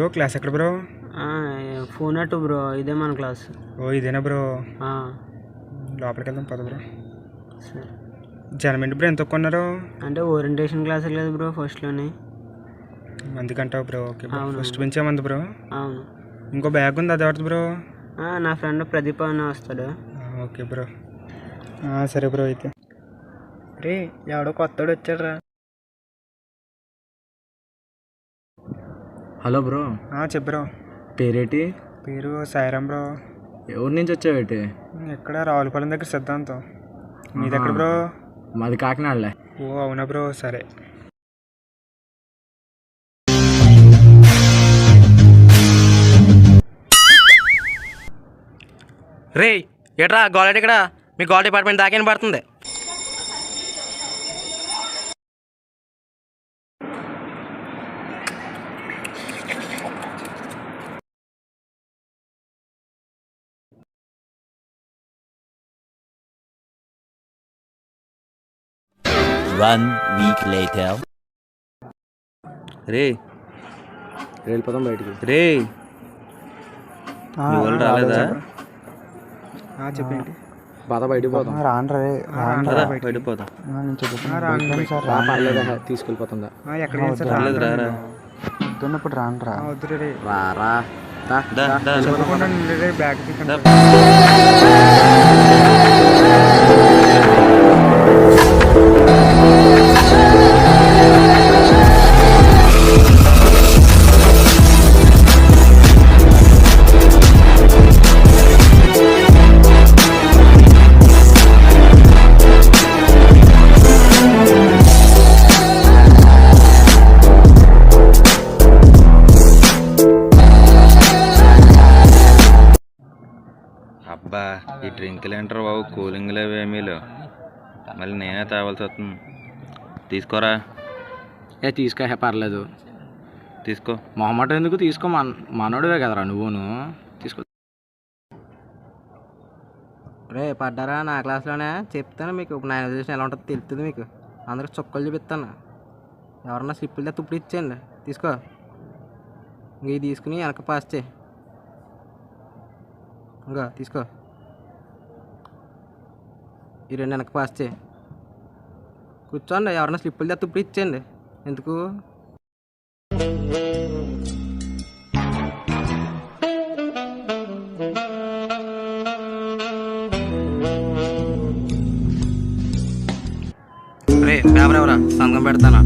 Bro class ఎక్కడ bro? Phone అటు bro, ఇదే మన క్లాస్. ఓ ఇదేనా బ్రో? లోపలికి వెళ్దాం పద బ్రో. సరే. జనం ఏంటి బ్రో ఎంత కొన్నారు? అంటే ఓరియంటేషన్ క్లాస్ లేదు బ్రో ఫస్ట్లోనే. అందుకంటావు bro? Okay bro. First bench ఏమంది బ్రో? అవును. ఇంకో బ్యాగ్ ఉంది, అది ఎవరిది బ్రో? నా ఫ్రెండ్ ప్రదీప్ అని వస్తాడు. Okay bro. సరే బ్రో అయితే. రే ఎవడో కొత్తడు వచ్చాడు రా. Hello bro. చెప్పు బ్రో. పేరేటి? పేరు సాయిరాం బ్రో. ఎవరి నుంచి వచ్చావేటి? ఎక్కడ రావులపాలెం దగ్గర సిద్ధాంతం. మీది ఎక్కడ బ్రో? మాది కాకినాడలే. ఓ అవునా బ్రో, సరే. రే ఏట్రా గోడ ఇక్కడ? మీ గోడ డిపార్ట్మెంట్ దాకేం పడుతుంది. One week later. రే వెళ్ళిపోతాం బయటికి. రే మీ వాళ్ళు రాలేదా? చెప్పేంటి? బాధ బయటికి పోతాం. వెళ్ళిపోతాం. పర్లేదు, తీసుకెళ్ళిపోతుందా? రాలేదు రారా. ఇప్పుడు రానరా? రారా బ్యాగ్ అబ్బా ఈ డ్రింకులు ఏంటారు బాబు, కూలింగ్లు ఏమీ లేవు. మళ్ళీ నేనే తాగాల్సి వస్తుంది. తీసుకోరా. తీసుకో, పర్లేదు తీసుకో. మొహమాట ఎందుకు, తీసుకో. మనోడివే కదరా నువ్వును, తీసుకో. రే పడ్డారా నా క్లాస్లోనే? చెప్తాను మీకు. ఇప్పుడు నా ఎడ్యుకేషన్ ఎలా ఉంటుందో తెలుస్తుంది మీకు. అందరికి చుక్కలు చూపిస్తాను. ఎవరన్నా స్లిప్పులు తెస్తే ఇప్పుడు ఇచ్చేయండి. తీసుకో. ఇంక ఇది తీసుకుని వెనక పాస్ చేయి. ఇంకా తీసుకో. ఈ రెండు వెనక పాస్ చేయి. కూర్చోండి. ఎవరన్నా స్లిప్పులు తెస్తే ఇప్పుడు ఇచ్చేయండి. ఎందుకు? రే పేపర్ ఎవరా? సంతకం పెడతానా?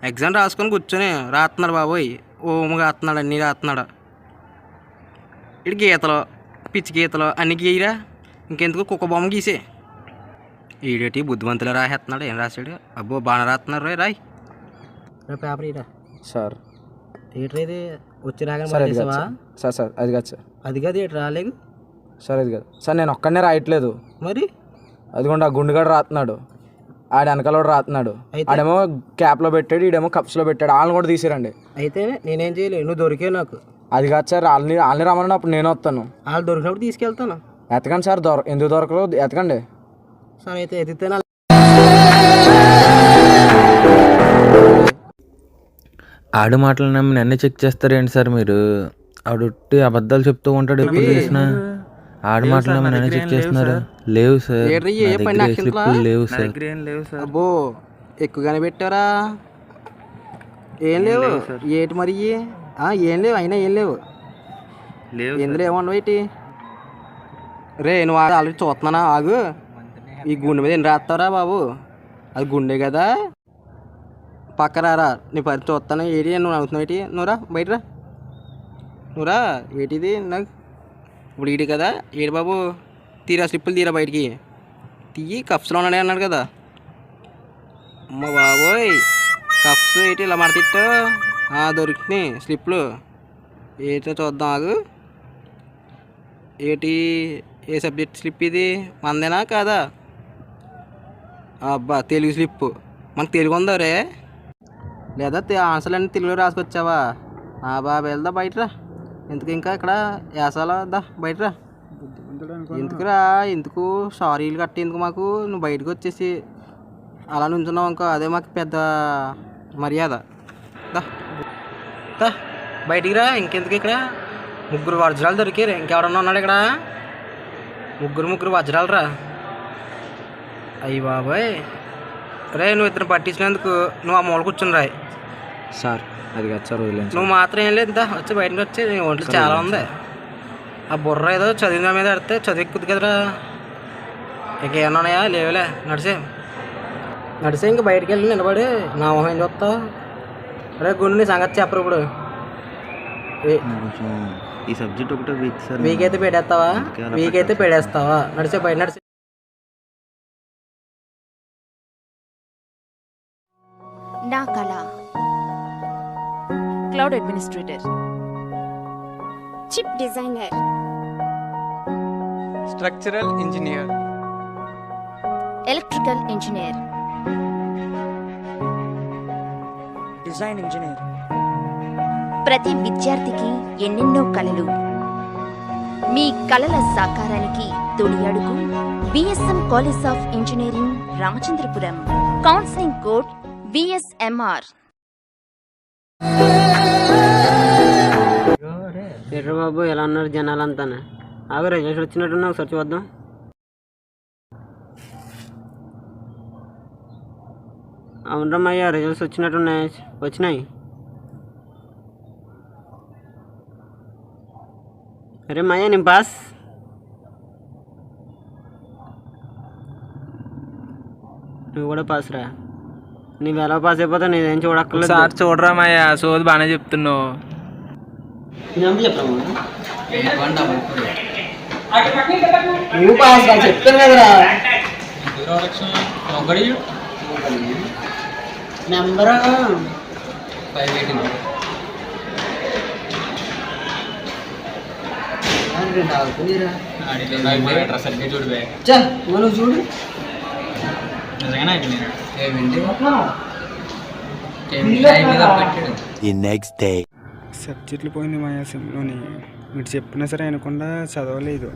ఎగ్జామ్ రాసుకొని కూర్చొని రాస్తున్నాడు బాబోయ్. ఓముగా రాస్తున్నాడు, అన్నీ రాస్తున్నాడు. ఇటు గీతలు, పిచ్చి గీతలు అన్ని గీయరా. ఇంకెందుకు కుక్క బొమ్మ గీసే. ఈడేటి బుద్ధిమంతులు రాసేస్తున్నాడు. ఏం రాశాడు? అబ్బో బాగా రాస్తున్నారు. రే రాయ్ పేపర్ ఇరా. సార్ ఏట్రా ఇది? వచ్చి రాగా సార్ అది కాదు సార్. అది కాదు, ఏటు రాలేదు సార్. అది కాదు సార్, నేను ఒక్కడనే రాయట్లేదు. మరి అదిగోండి ఆ గుండుగాడు రాస్తున్నాడు, ఆడ వెనకాల రాస్తున్నాడు. ఆడేమో క్యాప్లో పెట్టాడు, ఈడేమో కప్స్లో పెట్టాడు. వాళ్ళని కూడా తీసిరండి. అయితే నేనేం చేయలేదు, నువ్వు దొరికావు నాకు. అది కాదు సార్, వాళ్ళని రమ్మని అప్పుడు నేను వస్తాను. వాళ్ళు దొరికినప్పుడు తీసుకెళ్తాను. ఎతకండి సార్, ఎందుకు దొరకలేదు ఎతకండి. సరే అయితే ఎతికితే ఆడు మాటలు నమ్మి నన్ను చెక్ చేస్తారేంటి సార్ మీరు? ఆడు అబద్ధాలు చెప్తూ ఉంటాడు ఎప్పుడు చూసినా. ఆడు మాటలు నమ్మి నన్ను చెక్ చేస్తున్నారు. లేవు సార్, లేవు సార్. అబ్బో ఎక్కువగానే పెట్టారా? ఏం లేవు ఏటి మరి? ఏం లేవు, అయినా ఏం లేవు. ఎందులో ఏమన్నా ఏంటి? రే నువ్వు ఆల్రెడీ చూస్తున్నానా? ఆగు. ఈ గుండె మీద ఎన్ని రాస్తారా బాబు? అది గుండె కదా. పక్క రారా, నీ పరి చూస్తాను. ఏటి నువ్వు అవుతున్నావు? ఏంటి నువ్వురా బయటరా, నువ్వురా. ఏటిది నాకు ఇప్పుడు ఈడి కదా. ఏడు బాబు తీరా, స్లిప్పులు తీరా బయటికి తీయి. కప్స్లో ఉన్నాడే అన్నాడు కదా. అమ్మ బాబోయ్, కప్స్ ఏంటి ఇలా మడతిట్టు? దొరికినాయి స్లిప్పులు. ఏటో చూద్దాం ఆగు. ఏటి ఏ సబ్జెక్ట్ స్లిప్ ఇది? మందేనా కాదా? అబ్బా తెలుగు స్లిప్పు. మనకు తెలుగు ఉందా రే? లేదా ఆన్సర్లన్నీ తెలుగులో రాసుకొచ్చావా? బాబా వెళ్దా బయటరా. ఎందుకు ఇంకా ఇక్కడ యాసాలో దా బయటరా. ఎందుకురా ఎందుకు సారీలు కట్టి ఎందుకు మాకు నువ్వు బయటకు వచ్చేసి అలా నుంచున్నావు అనుకో అదే మాకు పెద్ద మర్యాద. దా దా బయటికి రా. ఇంకెందుకు ఇక్కడ ముగ్గురు వజ్రాలు దొరికారు. ఇంకెవడన్నా ఉన్నాడు ఇక్కడ? ముగ్గురు వజ్రాలు రా. అయ్యి బాబాయ్ రే నువ్వు ఇద్దరు పట్టించినందుకు నువ్వు ఆ మూల కూర్చుని రాయి. సార్ అది కాదు సార్, వదిలేండి. నువ్వు మాత్రం ఏం లేదు, వచ్చి బయటకు వచ్చి నీ ఒంట్లో చాలా ఉంది. ఆ బుర్ర ఏదో చదివిన మీద ఆడితే చదువు ఎక్కుద్ది కదరా. ఇంకేమన్నా ఉన్నాయా? లేవులే. నడిసే ఇంక బయటకు వెళ్ళి నిలబడి నా మొహం చూస్తావు. అరే గుండు నీ సంగతి చెప్పరు ఇప్పుడు. ఈ సబ్జెక్ట్ ఒకటే వీక్ సార్. వీకైతే పెడేస్తావా? నడిచే బయట నడిచే. నా కళ cloud administrator, chip designer, structural engineer, electrical engineer, design engineer. ప్రతి విద్యార్థికి ఎన్నెన్నో కలలు. మీ కలల సాకారానికి తొలి అడుగు BSM college of engineering Ramachandrapuram. Counselling code BSMR. ఎర్ర బాబు ఎలా ఉన్నారు జనాలంతా? ఆగ రిజల్ట్స్ వచ్చినట్టున్నా ఒకసారి చూద్దాం. అవునరమ్మయ్య రిజల్ట్స్ వచ్చినాయి. అరే మయ్య నేను పాస్. నువ్వు కూడా పాస్ రా. నువ్వు ఎలా పాస్ అయిపోతావు నేనేం చూడక్కర్లేదు. సార్ చూడరా మాయా, సోది బాగానే చెప్తున్నావు. నువ్వు పాస్ చెప్తాను కదరా. నెంబర్ చూడు. The next day. సబ్జెక్టులు పోయింది మాయా సిమ్లోని. మీరు చెప్పినా సరే అనకుండా చదవలేదు.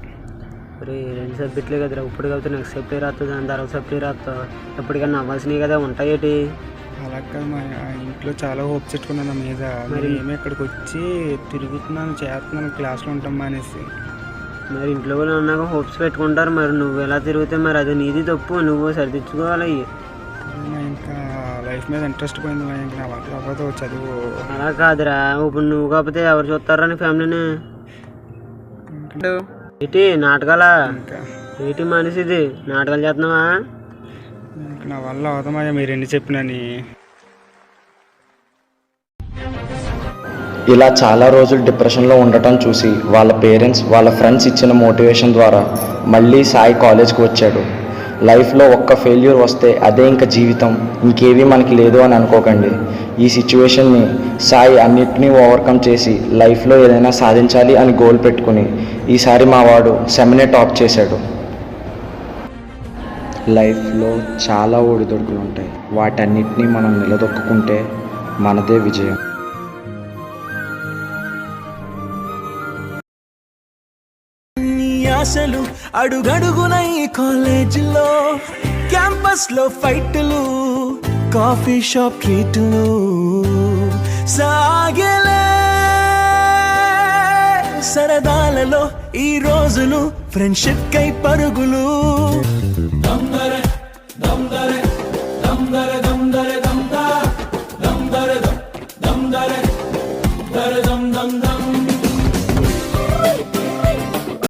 అరే 2 సబ్జెక్టులే కదరా. ఇప్పుడు కాబట్టి నెక్స్ట్ సబ్జెక్ట్ రాస్తుంది, దాని తర్వాత సబ్జెక్ట్ రాస్తావు. ఎప్పటికన్నా అవ్వాల్సినవి కదా ఉంటాయేటి. అలా కాదు మాయా, ఇంట్లో చాలా హోప్స్ పెట్టుకున్నాను నా మీద. మరి ఏమో ఇక్కడికి వచ్చి తిరుగుతున్నాను, చేస్తున్నాను, క్లాస్లో ఉంటాం అనేసి. మరి ఇంట్లో కూడా ఉన్నాక హోప్స్ పెట్టుకుంటారు. మరి నువ్వు ఎలా తిరిగితే మరి అది నీది తప్పు, నువ్వు సరిదిద్దుకోవాలి. ఇంకా లైఫ్ మీద ఇంట్రెస్ట్ పోయింది మా. ఇంకా నా వల్ల అవ్వదు చదువు. అలా కాదురా, ఇప్పుడు నువ్వు కాకపోతే ఎవరు చూస్తారా నీ ఫ్యామిలీని? ఏంటి నాటకాలా? ఏంటి మనిషిది నాటకాలు చేస్తున్నావా? ఇంకా నా వల్ల అవదమయ్యా మీరు ఎన్ని చెప్పినని. ఇలా చాలా రోజులు డిప్రెషన్లో ఉండటం చూసి వాళ్ళ పేరెంట్స్ వాళ్ళ ఫ్రెండ్స్ ఇచ్చిన మోటివేషన్ ద్వారా మళ్ళీ సాయి కాలేజ్కి వచ్చాడు. లైఫ్లో ఒక్క ఫెయిల్యూర్ వస్తే అదే ఇంకా జీవితం, ఇంకేవీ మనకి లేదు అని అనుకోకండి. ఈ సిచ్యువేషన్ని సాయి అన్నిటినీ ఓవర్కమ్ చేసి లైఫ్లో ఏదైనా సాధించాలి అని గోల్ పెట్టుకుని ఈసారి మా వాడు సెమినే టాప్ చేశాడు. లైఫ్లో చాలా ఒడిదొడుకులు ఉంటాయి, వాటన్నిటినీ మనం నిలదొక్కుంటే మనదే విజయం. ఆశలు అడుగడుగున ఈ కాలేజీలో, క్యాంపస్ లో ఫైట్లు, కాఫీ షాప్ ట్రీట్లు సాగలే. సరదాలలో ఈ రోజులు ఫ్రెండ్షిప్ కై పరుగులు. దమ్ దరే దమ్ దరే దమ్ దరే దమ్